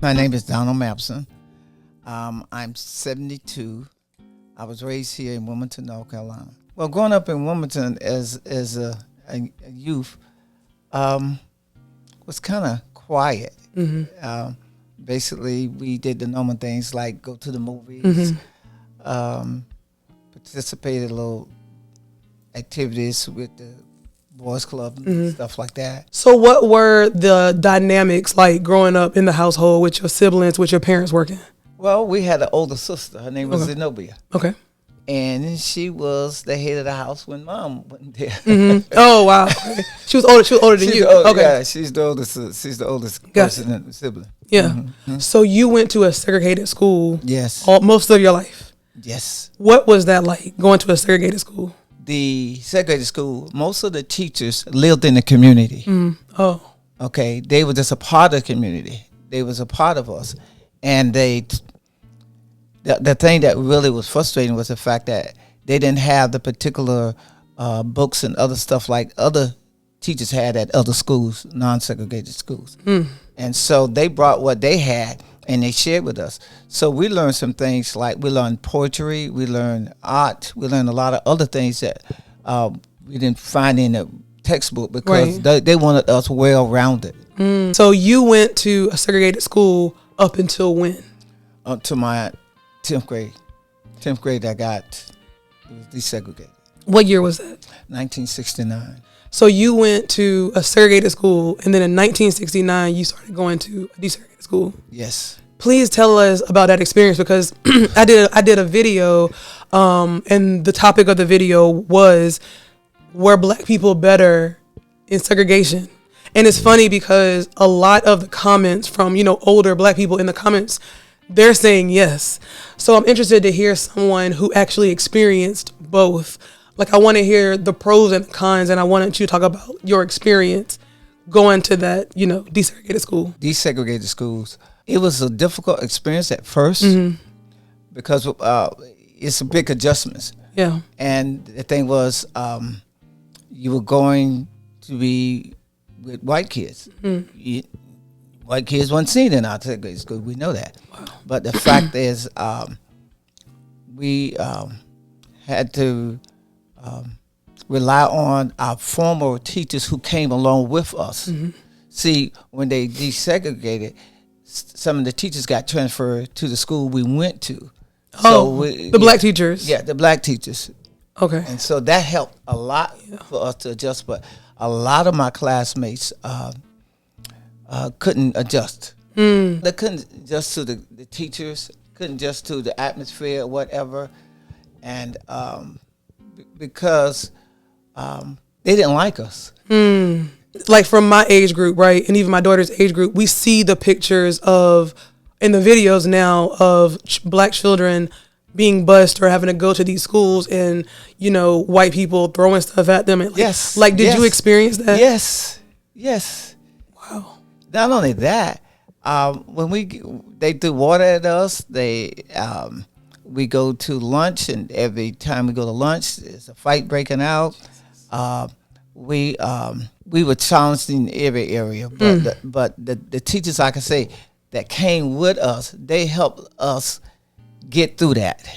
My name is Donald Mapson. I'm 72. I was raised here in Wilmington, North Carolina. Well, growing up in Wilmington as a youth was kind of quiet. Mm-hmm. Basically, we did the normal things like go to the movies, participated in little activities with the boys club and stuff like that. So what were the dynamics like growing up in the household with your siblings, with your parents working? Well, we had an older sister. Her name was Okay. Zenobia. Okay. And she was the head of the house when Mom wasn't there. Mm-hmm. Oh, wow. Okay. She was older than you. Okay. Yeah, she's the oldest. She's the oldest person in the sibling. Yeah. Mm-hmm. So you went to a segregated school. Yes. Most of your life. Yes. What was that like, going to a segregated school? The segregated school, most of the teachers lived in the community. Oh. Okay, they were just a part of the community. They was a part of us, and the thing that really was frustrating was the fact that they didn't have the particular books and other stuff like other teachers had at other schools, non-segregated schools. And so they brought what they had and they shared with us. So we learned some things like we learned poetry, we learned art, we learned a lot of other things that we didn't find in the textbook because they wanted us well-rounded. So you went to a segregated school up until when? Up to my 10th grade. 10th grade it was desegregated. What year was that? 1969. So you went to a segregated school, and then in 1969 you started going to a desegregated school. Yes. Please tell us about that experience, because I did a video, and the topic of the video was, were Black people better in segregation? And it's funny because a lot of the comments from older Black people in the comments, they're saying yes. So I'm interested to hear someone who actually experienced both. Like, I want to hear the pros and the cons, and I wanted you to talk about your experience going to that, desegregated school. Desegregated schools. It was a difficult experience at first because it's a big adjustments. Yeah. And the thing was, you were going to be with white kids. White kids weren't seen in our segregated school. We know that. Wow. But the fact is, we had to rely on our former teachers who came along with us. See, when they desegregated, some of the teachers got transferred to the school we went to. The Black teachers? Yeah, the Black teachers. Okay. And so that helped a lot for us to adjust. But a lot of my classmates couldn't adjust. They couldn't adjust to the teachers, couldn't adjust to the atmosphere or whatever. And because they didn't like us. Like, from my age group, right, and even my daughter's age group, we see the pictures in the videos now of Black children being bused or having to go to these schools, and white people throwing stuff at them. And Yes. Did you experience that? Yes. Wow. Not only that, when they threw water at us, we go to lunch, and every time we go to lunch, there's a fight breaking out. We were challenged in every area, but the teachers, I can say, that came with us, they helped us get through that.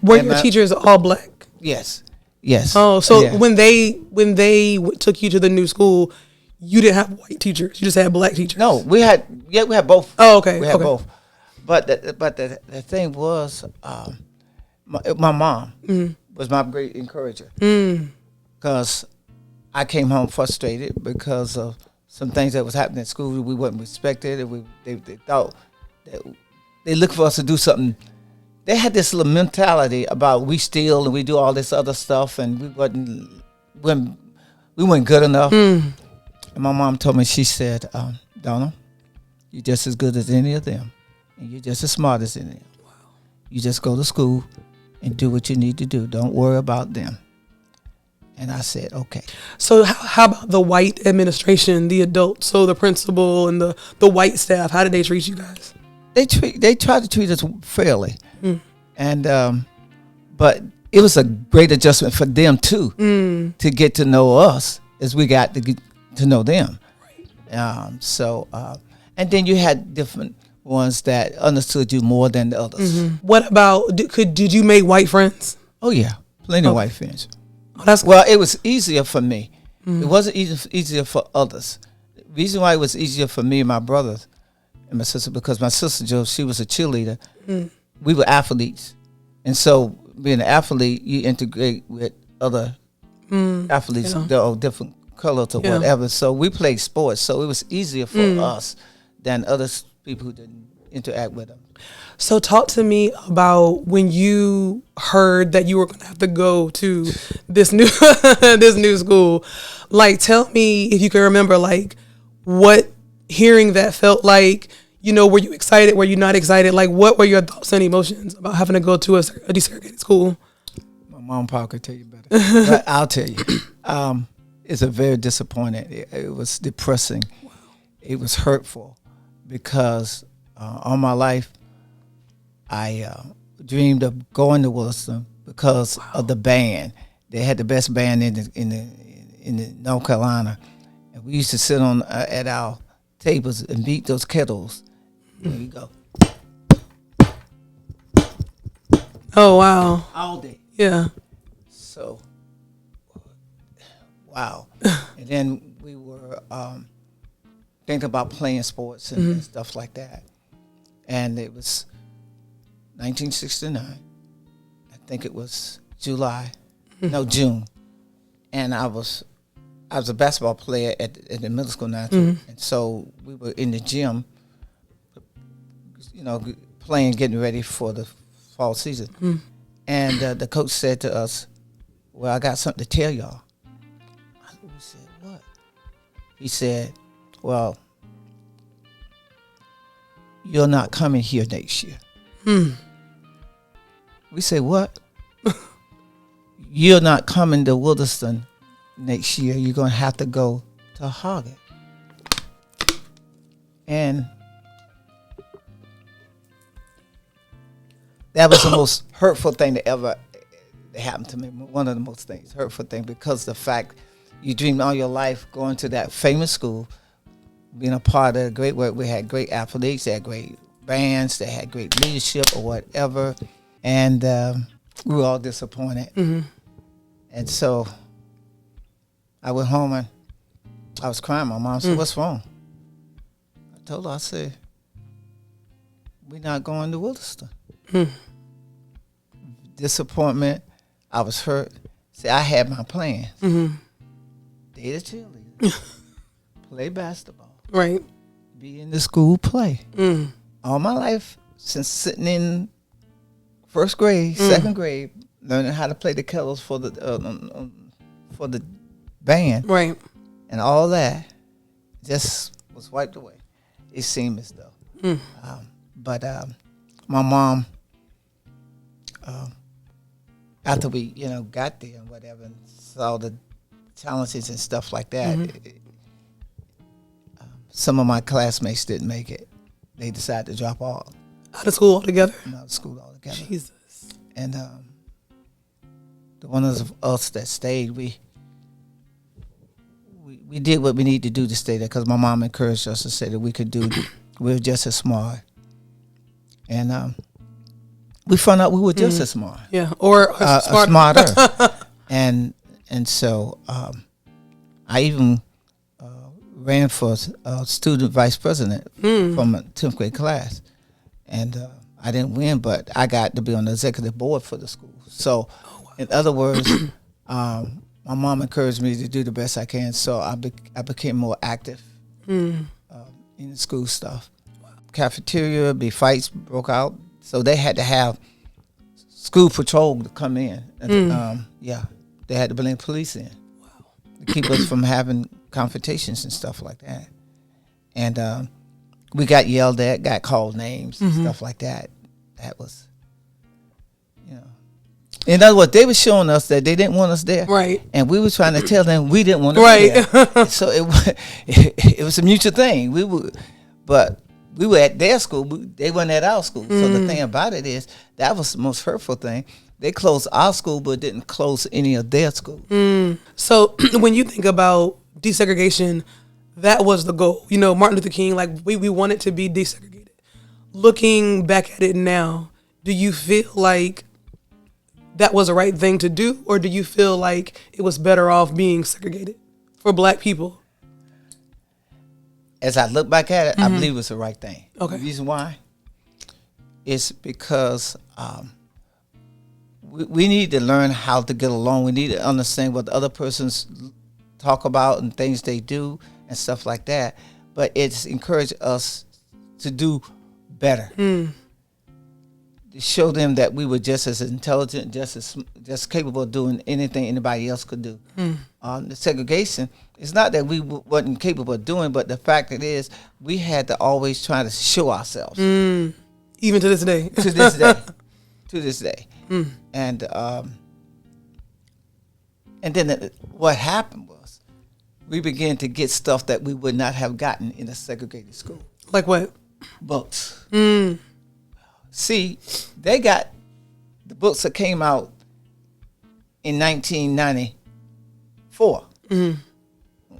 Were your teachers all Black? Yes. Oh, so when they took you to the new school, you didn't have white teachers, you just had Black teachers? No, we had both. Oh, okay. We had both. But the thing was, my mom was my great encourager, because I came home frustrated because of some things that was happening at school. We wasn't respected, and they thought that they looked for us to do something. They had this little mentality about we steal and we do all this other stuff, and we weren't good enough. And my mom told me, she said, Donald, you're just as good as any of them, and you're just as smart as any of them. Wow. You just go to school and do what you need to do. Don't worry about them. And I said, okay. So how about the white administration, the adults, so the principal and the white staff? How did they treat you guys? They tried to treat us fairly, and but it was a great adjustment for them too, to get to know us as we got to get to know them. Right. And then you had different ones that understood you more than the others. What about, did you make white friends? Oh yeah, plenty of white friends. Oh, that's Well, it was easier for me. It wasn't easier for others. The reason why it was easier for me and my brothers and my sister, because my sister Joe, she was a cheerleader. We were athletes, and so being an athlete, you integrate with other athletes that are different colors or whatever. So we played sports, so it was easier for us than other people who didn't interact with them. So talk to me about when you heard that you were going to have to go to this new this new school. Like, tell me if you can remember, like, what hearing that felt like. You know, were you excited? Were you not excited? Like, what were your thoughts and emotions about having to go to a desegregated school? My mom probably could tell you better, but I'll tell you. It's a very disappointing. It was depressing. Wow. It was hurtful because all my life I dreamed of going to Wilmington because of the band. They had the best band in North Carolina, and we used to sit on at our tables and beat those kettles. There you go. Oh wow! All day. Yeah. So, wow. And then we were thinking about playing sports and stuff like that. And it was 1969. I think it was June. And I was a basketball player at the middle school now, and so we were in the gym, you know, playing, getting ready for the fall season. And the coach said to us, "Well, I got something to tell y'all." We said, "What?" He said, "Well, you're not coming here next year." We said, "What?" "You're not coming to Wilmington next year. You're going to have to go to Harvard." And that was the most hurtful thing that ever happened to me. One of the most hurtful things, because the fact you dreamed all your life going to that famous school, being a part of the great work. We had great athletes, they had great bands, they had great leadership or whatever. And we were all disappointed. And so I went home and I was crying. My mom said, "What's wrong?" I told her, I said, "We're not going to Wilmington." Disappointment. I was hurt. See, I had my plans. Date a cheerleader. Play basketball. Right. Be in the school play. All my life, since sitting in first grade, second grade, learning how to play the kettles for the band, right, and all that, just was wiped away. It seemed as though. But my mom, after we got there and whatever, and saw the challenges and stuff like that, some of my classmates didn't make it. They decided to drop off. Out of school altogether? Out of school altogether. Jesus. And the ones of us that stayed, we did what we needed to do to stay there, because my mom encouraged us to say that we could do. We were just as smart. And we found out we were just as smart. Yeah, or smarter. and so I even ran for student vice president from a 10th grade class. And I didn't win, but I got to be on the executive board for the school. So, in other words, my mom encouraged me to do the best I can. So I became more active in the school stuff. Wow. Cafeteria, fights broke out. So they had to have school patrol to come in. And, they had to bring police in to keep us from having confrontations and stuff like that. And we got yelled at, got called names and stuff like that. That was, in other words, they were showing us that they didn't want us there. Right. And we were trying to tell them we didn't want to be there. So it was a mutual thing. But we were at their school. They weren't at our school. So the thing about it is, that was the most hurtful thing. They closed our school but didn't close any of their schools. So when you think about desegregation, that was the goal. Martin Luther King, like we wanted to be desegregated. looking back at it now, do you feel like that was the right thing to do, or do you feel like it was better off being segregated for Black people? As I look back at it, I believe it's the right thing. Okay. The reason why is because we need to learn how to get along. We need to understand what the other persons talk about and things they do and stuff like that. But it's encouraged us to do better. To show them that we were just as intelligent, just capable of doing anything anybody else could do. The segregation, it's not that we wasn't capable of doing, but the fact it is, we had to always try to show ourselves. Even to this day. To this day. To this day. And then what happened was, we began to get stuff that we would not have gotten in a segregated school. Like what? Books. See, they got the books that came out in 1994.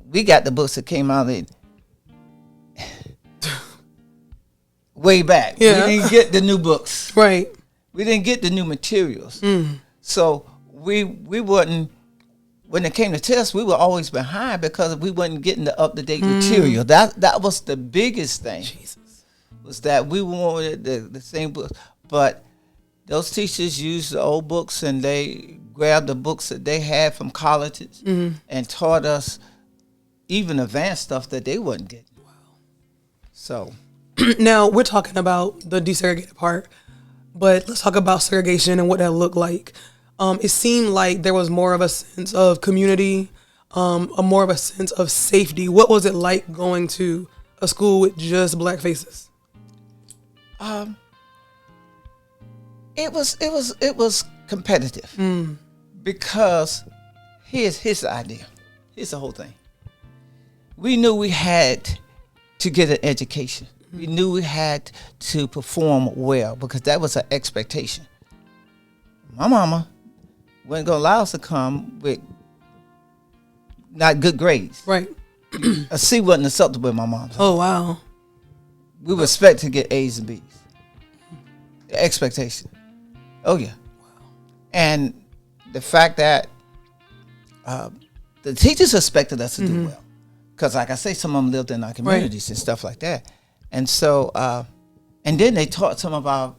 We got the books that came out in way back. Yeah. We didn't get the new books. Right. We didn't get the new materials. So we wasn't, when it came to tests, we were always behind because we wasn't getting the up-to-date material. That was the biggest thing. Jesus. Was that we wanted the same books. But those teachers used the old books and they grabbed the books that they had from colleges and taught us even advanced stuff that they wasn't getting. Wow. So now we're talking about the desegregated part, but let's talk about segregation and what that looked like. It seemed like there was more of a sense of community, more of a sense of safety. What was it like going to a school with just Black faces? It was competitive because here's the idea. Here's the whole thing. We knew we had to get an education. We knew we had to perform well because that was an expectation. My mama wasn't gonna allow us to come with not good grades. Right. A C wasn't acceptable in my mom's. Oh wow. We were expected to get A's and B's. The expectation. Oh yeah. Wow. And the fact that the teachers expected us to do well, because like I say, some of them lived in our communities and stuff like that, and so and then they taught some of our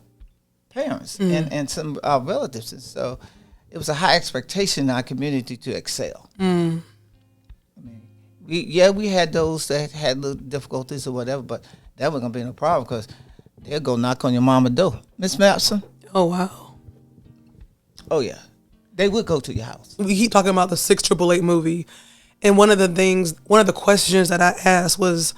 parents and some of our relatives, and so it was a high expectation in our community to excel. I mean, we had those that had little difficulties or whatever, but that wasn't gonna be no problem because they'll go knock on your mama's door, Miss Mapson. Oh wow. Oh yeah, they would go to your house. We keep talking about the 688 movie, and one of the questions that I asked was,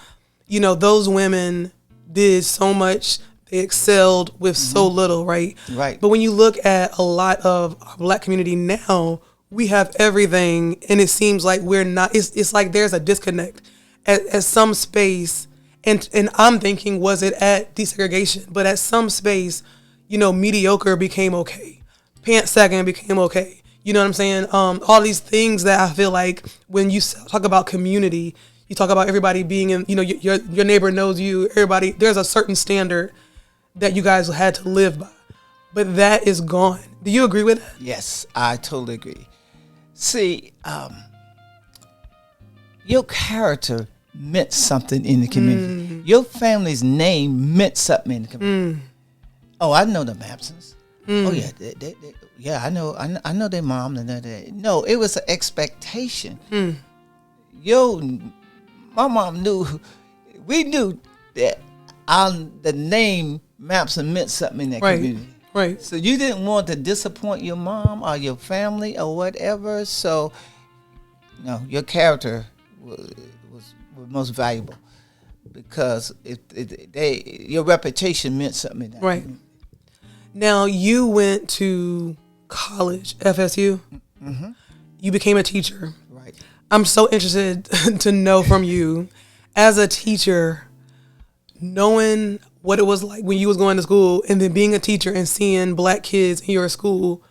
you know, those women did so much, they excelled with so little, right? Right. But when you look at a lot of our Black community now, we have everything, and it seems like we're not. It's like there's a disconnect at some space, and I'm thinking, was it at desegregation? But at some space, you know, mediocre became okay. Pants sagging became okay. You know what I'm saying? All these things that I feel like when you talk about community, you talk about everybody being in, you know, your neighbor knows you, everybody, there's a certain standard that you guys had to live by. But that is gone. Do you agree with that? Yes, I totally agree. See, your character meant something in the community. Your family's name meant something in the community. Oh, I know the Mapsons. Oh yeah, yeah, I know their mom. No, it was an expectation. My mom knew. We knew that the name Mapson meant something in that community. Right. So you didn't want to disappoint your mom or your family or whatever. So, no, your character was most valuable because your reputation meant something in that community. Now, you went to college, FSU. You became a teacher. Right. I'm so interested to know from you, as a teacher, knowing what it was like when you was going to school and then being a teacher and seeing Black kids in your school,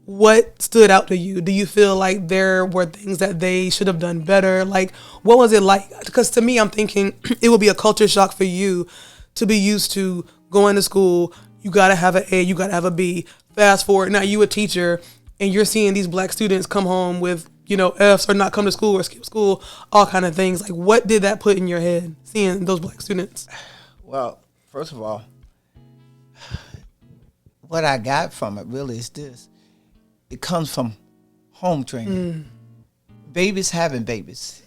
what stood out to you? Do you feel like there were things that they should have done better? Like, what was it like? Because to me, I'm thinking it would be a culture shock for you to be used to going to school, you got to have an A, you got to have a B. Fast forward, now you a teacher, and you're seeing these black students come home with, Fs or not come to school or skip school, all kind of things. Like, what did that put in your head, seeing those black students? Well, first of all, what I got from it really is this. It comes from home training. Babies having babies.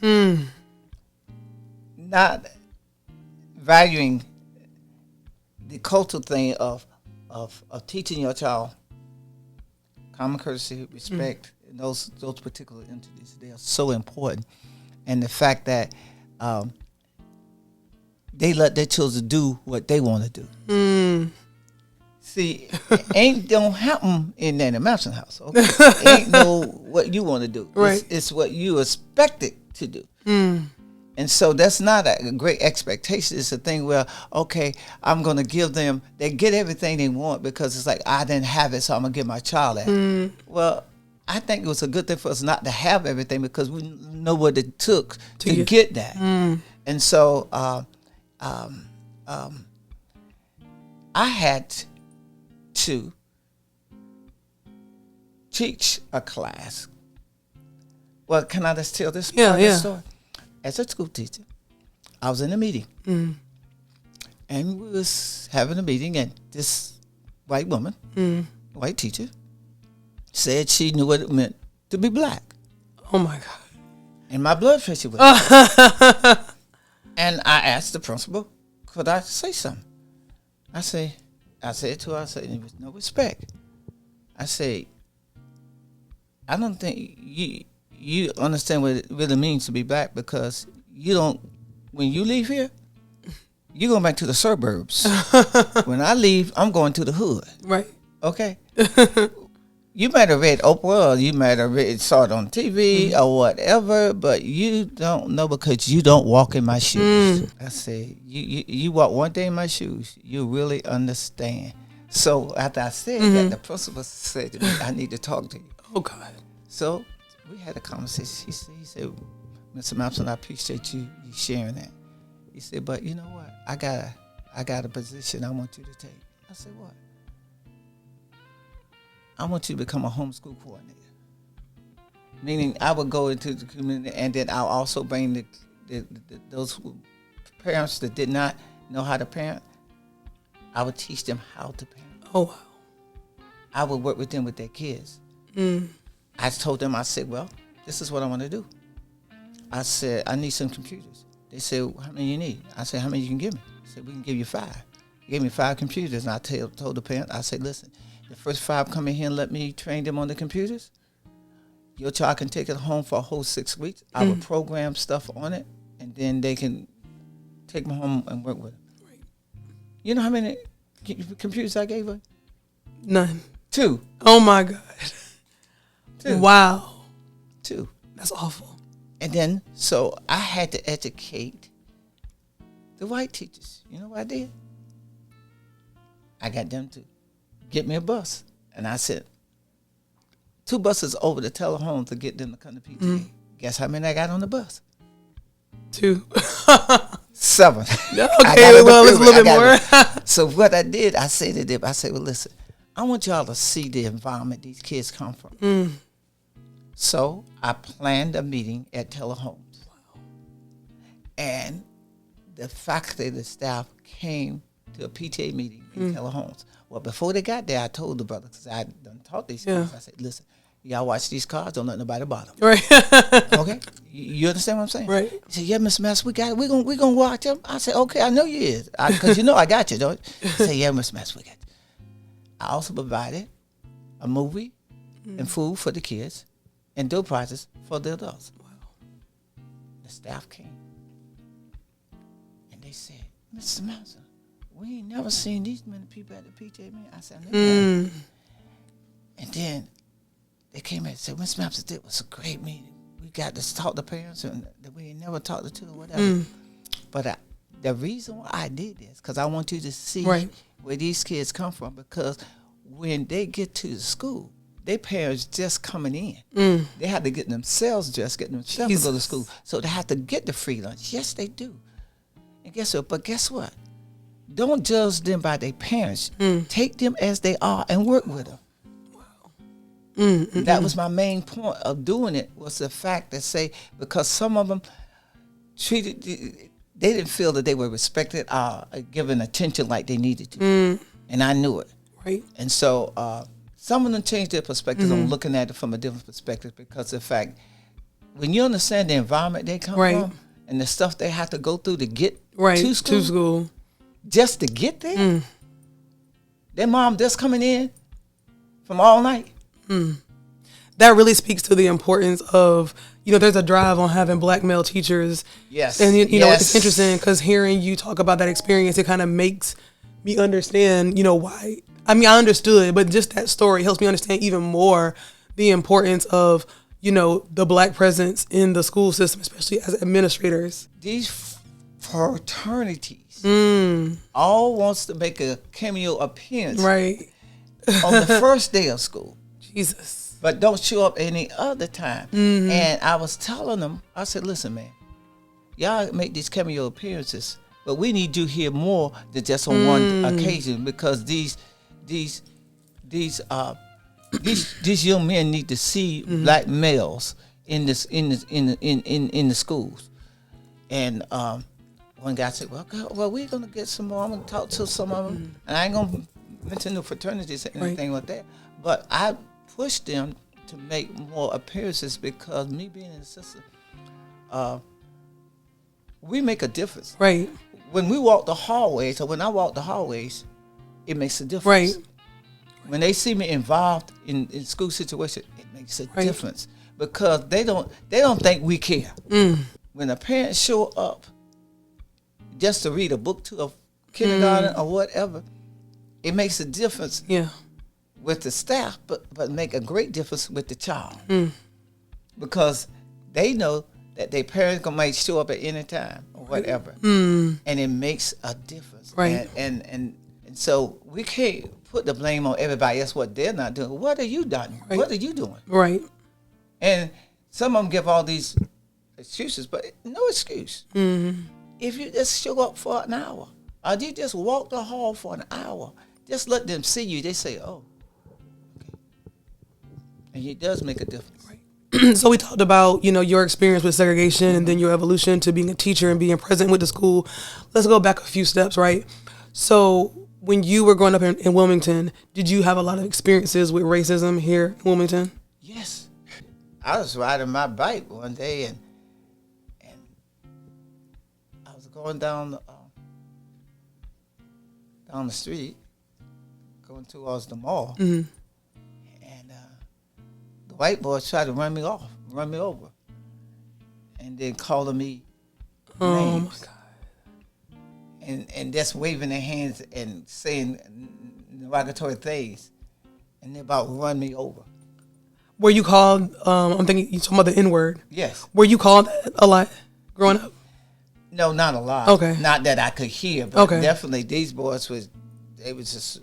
Not valuing the cultural thing of teaching your child common courtesy, respect, and those particular entities. They are so important. And the fact that they let their children do what they want to do. See, don't happen in that Mansion house. Okay? Ain't no what you want to do. Right. It's what you expected to do. And so that's not a great expectation. It's a thing where, okay, I'm going to give them, they get everything they want because it's like, I didn't have it, so I'm going to give my child that. Well, I think it was a good thing for us not to have everything because we know what it took to get that. And so I had to teach a class. Well, can I just tell this part of the story? As a school teacher, I was in a meeting. And we was having a meeting, and this white woman, white teacher, said she knew what it meant to be black. Oh, my God. And my blood pressure was And I asked the principal, could I say something? I said to her, there was no respect. I said, I don't think you understand what it really means to be black because you don't, when you leave here, you go back to the suburbs. When I leave, I'm going to the hood. Right. Okay? You might have read Oprah or you might have saw it on TV or whatever, but you don't know because you don't walk in my shoes. I say, you walk one day in my shoes, you really understand. So after I said that, the principal said to me, I need to talk to you. Oh, God. So we had a conversation. He said, Mr. Mapson, I appreciate you sharing that. He said, but you know what? I got a position I want you to take. I said, what? I want you to become a homeschool coordinator. Meaning I would go into the community and then I'll also bring those parents that did not know how to parent. I would teach them how to parent. Oh, wow. I would work with them with their kids. I told them, I said, well, this is what I want to do. I said, I need some computers. They said, how many you need? I said, how many you can give me? He said, we can give you 5. He gave me 5 computers, and I told the parent, I said, listen, the first 5 come in here and let me train them on the computers. Your child can take it home for a whole 6 weeks. I will program stuff on it, and then they can take them home and work with them. Right. You know how many computers I gave her? None. 2. Oh, my God. 2. Wow. 2. That's awful. And then, so I had to educate the white teachers. You know what I did? I got them to get me a bus. And I said, 2 buses over to Telehome to get them to come to PTA. Guess how many I got on the bus? 2. 7. Okay, well, it's a little bit more. So what I did, I said to them, I said, well, listen, I want y'all to see the environment these kids come from. So I planned a meeting at Telehomes. Wow. And the faculty, the staff came to a PTA meeting in Telehomes. Well, before they got there, I told the brothers, because I done taught these kids, I said, listen, y'all watch these cars, don't let nobody bother them. Right. Okay? You understand what I'm saying? Right. He said, yeah, Mr. Master, we got it. We're gonna watch them. I said, okay, I know you is. Because you know I got you, don't you? He said, yeah, Mr. Master, we got you. I also provided a movie and food for the kids and door prizes for the adults. Wow. The staff came and they said, Mr. Master, we ain't never seen these many people at the PTA meeting. I said, I know that. And then they came in and said, Mr. Master, it was a great meeting. We got to talk to parents and that we ain't never talked to or whatever. But the reason why I did this, because I want you to see where these kids come from, because when they get to the school, their parents just coming in. They have to get themselves dressed, get themselves to go to school. So they have to get the free lunch. Yes, they do. And guess what? But guess what? don't judge them by their parents. Take them as they are and work with them. That was my main point of doing it, was the fact that say, because some of them they didn't feel that they were respected or given attention like they needed to. And I knew it. Right. And so some of them changed their perspective on looking at it from a different perspective, because of the fact, when you understand the environment they come from and the stuff they have to go through to get to school, just to get there, their mom just coming in from all night. That really speaks to the importance of, there's a drive on having black male teachers. Yes. And, know, it's interesting because hearing you talk about that experience, it kind of makes me understand, why. I mean, I understood, but just that story helps me understand even more the importance of, the black presence in the school system, especially as administrators. These fraternities all wants to make a cameo appearance right on the first day of school. Jesus. But don't show up any other time. And I was telling them, I said, listen, man, y'all make these cameo appearances, but we need you here more than just on one occasion, because these young men need to see black males in the schools. And one guy said, well, we're gonna get some more. I'm gonna talk to some of them, and I ain't gonna mention the fraternities or anything like that. But I pushed them to make more appearances, because me being an assistant, we make a difference. Right. When we walk the hallways, or when I walk the hallways, it makes a difference. Right. When they see me involved in school situation, it makes a difference, because they don't think we care. When a parent show up just to read a book to a kindergarten or whatever, it makes a difference. Yeah. With the staff, but make a great difference with the child, because they know that their parents might show up at any time or whatever, and it makes a difference. Right. And so we can't put the blame on everybody else what they're not doing. What are you doing? Right. What are you doing? Right. And some of them give all these excuses, but no excuse. If you just show up for an hour, or you just walk the hall for an hour, just let them see you. They say, oh. And it does make a difference. Right. So we talked about, your experience with segregation and then your evolution to being a teacher and being present with the school. Let's go back a few steps, right? So when you were growing up in Wilmington, did you have a lot of experiences with racism here in Wilmington? Yes. I was riding my bike one day, and I was going down the street, going towards the mall. White boys tried to run me over, and then calling me names. Oh my God! And just waving their hands and saying derogatory things, and they about run me over. Were you called? I'm thinking you talking about the N-word. Yes. Were you called that a lot growing up? No, not a lot. Okay. Not that I could hear, but okay. Definitely these boys was just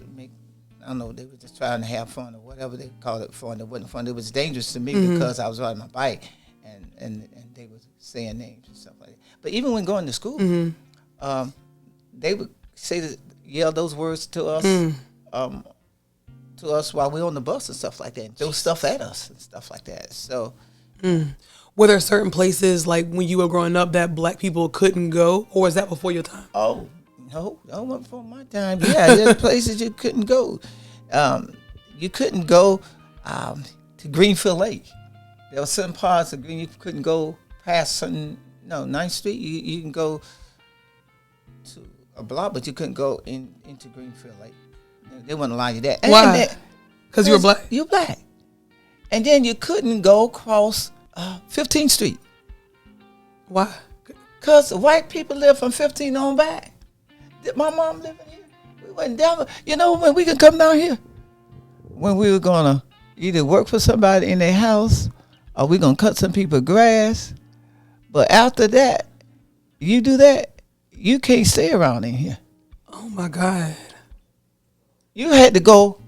I don't know, they were just trying to have fun or whatever they called it, fun. It wasn't fun. It was dangerous to me because I was riding my bike, and they were saying names and stuff like that. But even when going to school, they would yell those words to us, while we were on the bus and stuff like that, and throw stuff at us and stuff like that. So, were there certain places like when you were growing up that black people couldn't go, or was that before your time? Oh. No, that wasn't before my time. Yeah, there's places you couldn't go. You couldn't go to Greenfield Lake. There were certain parts of Green you couldn't go past 9th Street. You can go to a block, but you couldn't go into Greenfield Lake. They wouldn't allow you that. Why? Because you were black? You're black. And then you couldn't go across 15th Street. Why? Because white people live from 15 on back. My mom living here. We went down. When we could come down here, when we were gonna either work for somebody in their house, or we gonna cut some people's grass. But after that, you do that, you can't stay around in here. Oh my God! You had to go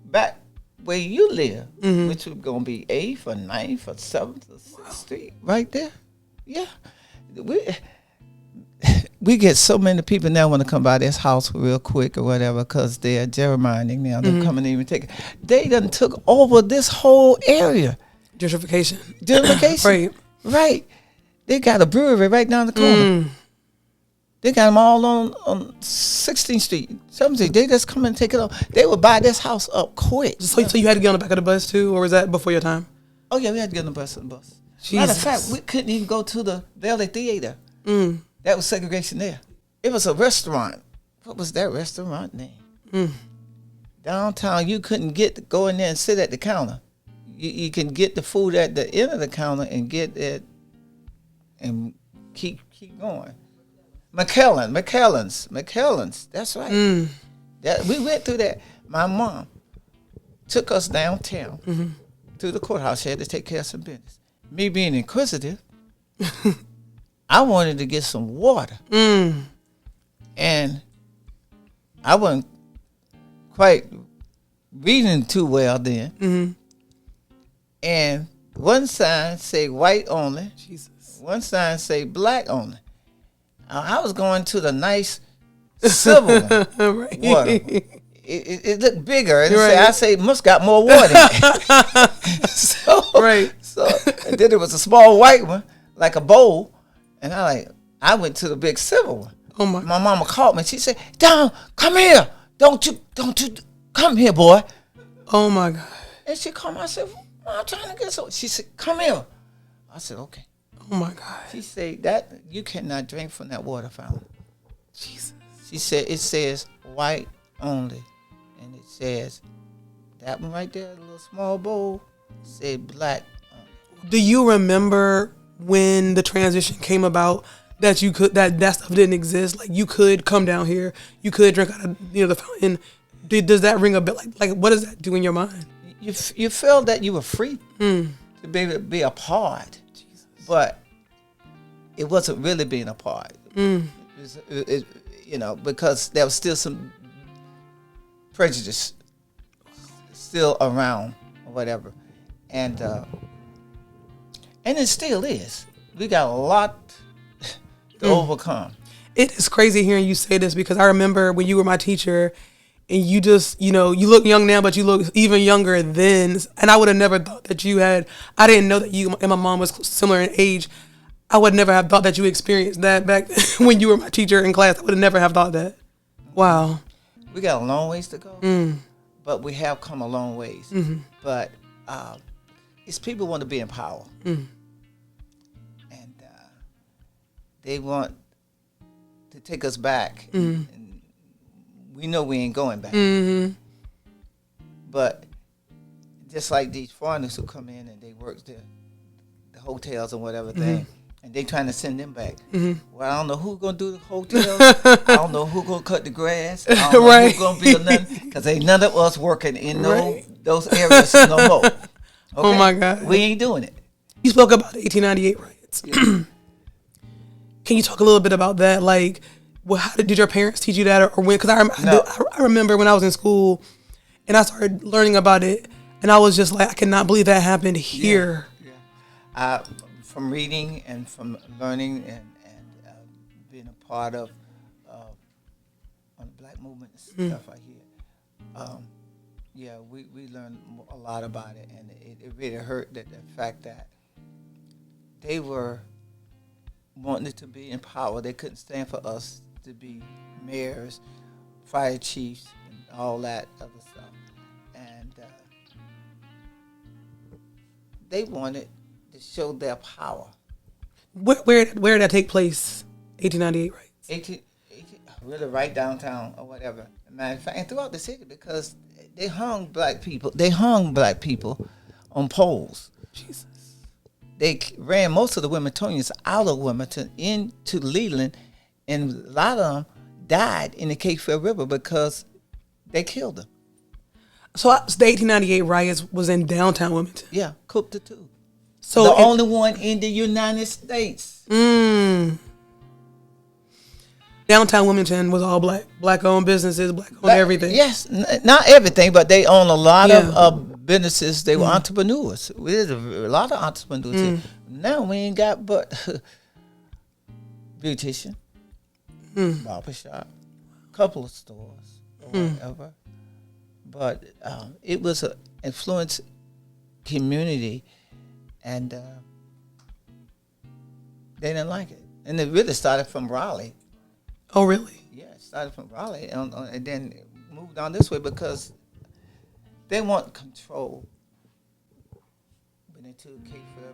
back where you live, which was gonna be 8th or 9th or 7th or 6th Street, right there. Yeah, we get so many people now want to come by this house real quick or whatever because they're gerrymandering now. They're coming in and take it. They done took over this whole area. Gentrification. Right. Right. They got a brewery right down the corner. They got them all on 16th Street, 7th Street. They just come and take it off. They would buy this house up quick. So you had to get on the back of the bus too, or was that before your time? Oh yeah, we had to get on the bus. Matter of fact, we couldn't even go to the Valley Theater. That was segregation there. It was a restaurant. What was that restaurant name? Downtown, you couldn't go in there and sit at the counter. You can get the food at the end of the counter and get it and keep going. McKellen's. That's right. We went through that. My mom took us downtown to the courthouse. She had to take care of some business. Me being inquisitive, I wanted to get some water. And I wasn't quite reading too well then. And one sign say white only. Jesus. One sign say black only. I was going to the nice silver one. Right. Water. It looked bigger. And I say, must got more water in it. So and then there was a small white one, like a bowl. And I went to the big silver one. Oh my mama called me. She said, Don, come here. Don't you come here, boy. Oh my God. And she called me. I said, I'm trying to get some. She said, come here. I said, okay. Oh my God. She said that you cannot drink from that water fountain. Jesus. She said it says white only. And it says that one right there, the little small bowl, said black only. Do you remember when the transition came about that you could that stuff didn't exist? Like you could come down here, you could drink out of the fountain. Does that ring a bell? Like what does that do in your mind? You felt that you were free to be a part. But it wasn't really being a part, because there was still some prejudice still around or whatever, and it still is. We got a lot to overcome. It is crazy hearing you say this because I remember when you were my teacher. And you just, you look young now, but you look even younger then. And I would have never thought that I didn't know that you and my mom was similar in age. I would never have thought that you experienced that back when you were my teacher in class. I would have never have thought that. Wow. We got a long ways to go, but we have come a long ways. But it's people want to be in power. And they want to take us back. We know we ain't going back. But just like these foreigners who come in and they work the hotels and whatever thing, and they trying to send them back. Well, I don't know who's going to do the hotels. I don't know who's going to cut the grass. I don't know who's going to build nothing. Because ain't none of us working in those areas no more. Okay? Oh, my God. We ain't doing it. You spoke about the 1898 riots. Yeah. Can you talk a little bit about that? Like, well, how did your parents teach you that, or when? Because I remember when I was in school, and I started learning about it, and I was just like, I cannot believe that happened here. Yeah. From reading and from learning and being a part of on the Black movement and stuff I hear. We learned a lot about it, and it really hurt that the fact that they were wanting to be in power. They couldn't stand for us to be mayors, fire chiefs, and all that other stuff. And they wanted to show their power. Where did that take place? 1898, right? Really right downtown or whatever. Matter of fact, and throughout the city, because they hung black people on poles. Jesus. They ran most of the Wilmingtonians out of Wilmington into Leland, and a lot of them died in the Cape Fear River because they killed them. So the 1898 riots was in downtown Wilmington? Yeah, Coup de Two. So the only one in the United States. Downtown Wilmington was all black-owned businesses, black-owned everything. Yes, not everything, but they own a lot of businesses. They were entrepreneurs. There's a lot of entrepreneurs here. Now we ain't got but beautician. barbershop, couple of stores or whatever. But it was an influenced community, and they didn't like it. And it really started from Raleigh. Oh, really? Yeah, it started from Raleigh, and then it moved on this way because they want control. When they took Cape Fear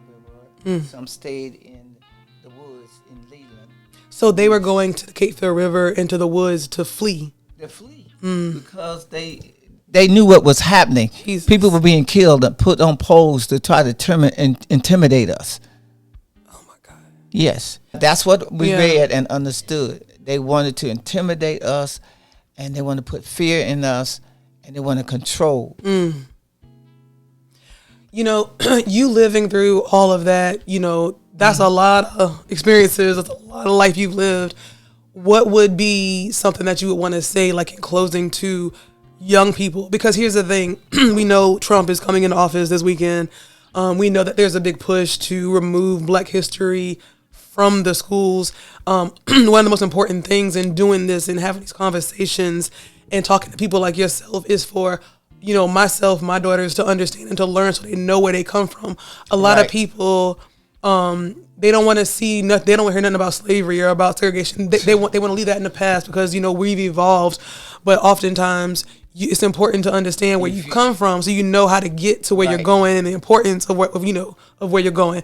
River, some stayed in the woods in Leland. So they were going to the Cape Fear River into the woods to flee. They flee because they knew what was happening. Jesus. People were being killed and put on poles to try to intimidate us. Oh my God. Yes, that's what we read and understood. They wanted to intimidate us, and they want to put fear in us, and they want to control. You know, you living through all of that, you know, that's a lot of experiences. That's a lot of life you've lived. What would be something that you would want to say, like in closing, to young people? Because here's the thing. We know Trump is coming into office this weekend. We know that there's a big push to remove Black history from the schools. One of the most important things in doing this and having these conversations and talking to people like yourself is for, you know, myself, my daughters to understand and to learn so they know where they come from. A lot of people, they don't want to see nothing. They don't want to hear nothing about slavery or about segregation. They want to leave that in the past because, you know, we've evolved. But oftentimes it's important to understand where you come from so you know how to get to where you're going and the importance of where you're going.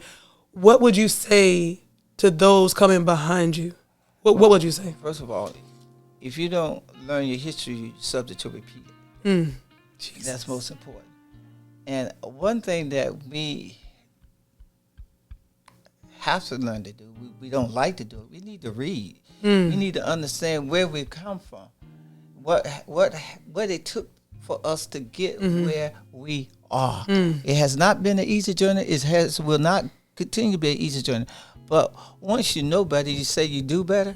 What would you say to those coming behind you? What would you say? First of all, if you don't learn your history, you're subject to repeat it. That's most important. And one thing that we have to learn to do, we don't like to do it, we need to read. We need to understand where we come from, what it took for us to get where we are. It has not been an easy journey. Will not continue to be an easy journey. But once you know better, you say you do better.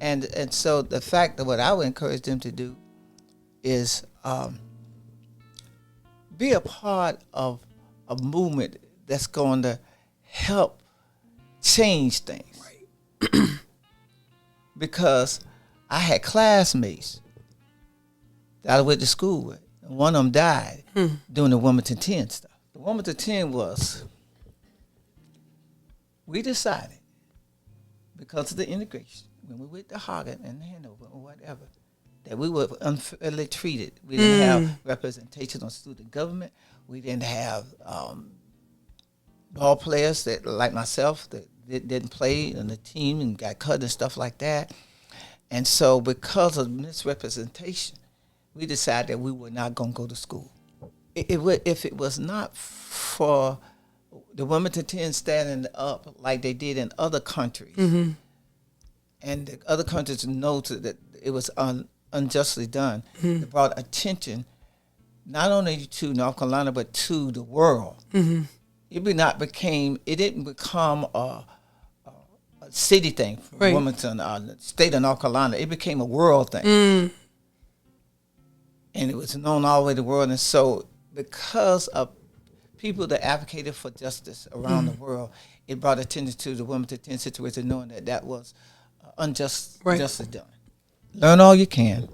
And so the fact that what I would encourage them to do is be a part of a movement that's going to help change things. Right. Because I had classmates that I went to school with. And one of them died doing the Wilmington 10 stuff. The Wilmington 10 was, we decided, because of the integration, when we went to Hagen and Hanover or whatever, that we were unfairly treated. We didn't have representation on student government. We didn't have ball players that, like myself, that didn't play on the team and got cut and stuff like that. And so because of misrepresentation, we decided that we were not going to go to school. If it was not for the Wilmington 10 standing up like they did in other countries, and the other countries know that it was unjustly done, it brought attention not only to North Carolina but to the world. It didn't become a city thing for Wilmington, the state of North Carolina. It became a world thing. And it was known all over the world. And so because of people that advocated for justice around the world, it brought attention to the Wilmington 10 situation, knowing that was justly done. Learn all you can.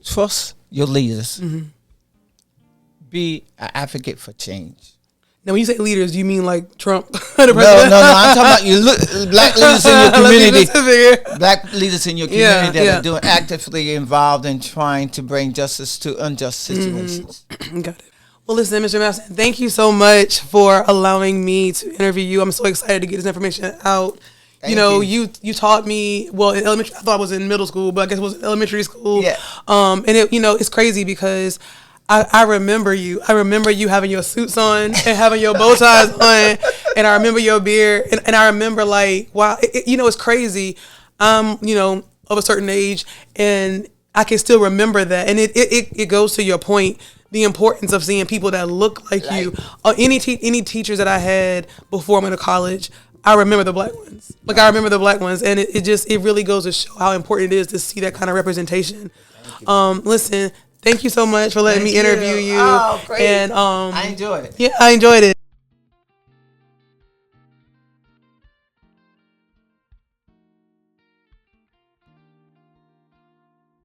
Trust your leaders. Be an advocate for change. Now, when you say leaders, do you mean like Trump? No. I'm talking about black leaders in your community. Black leaders in your community that are doing actively involved in trying to bring justice to unjust situations. Got it. Well, listen, Mr. Masson, thank you so much for allowing me to interview you. I'm so excited to get this information out. You taught me, well, in elementary, I thought it was in middle school, but I guess it was elementary school. Yeah. And it's crazy because I remember you. I remember you having your suits on and having your bow ties on, and I remember your beard, and I remember like, wow, it's crazy. Of a certain age, and I can still remember that. And it goes to your point, the importance of seeing people that look like you. Any teachers that I had before I went to college, I remember the black ones. Like I remember the black ones, and it really goes to show how important it is to see that kind of representation. Listen. Thank you so much for letting me interview you. Oh, great. And I enjoyed it. Yeah, I enjoyed it.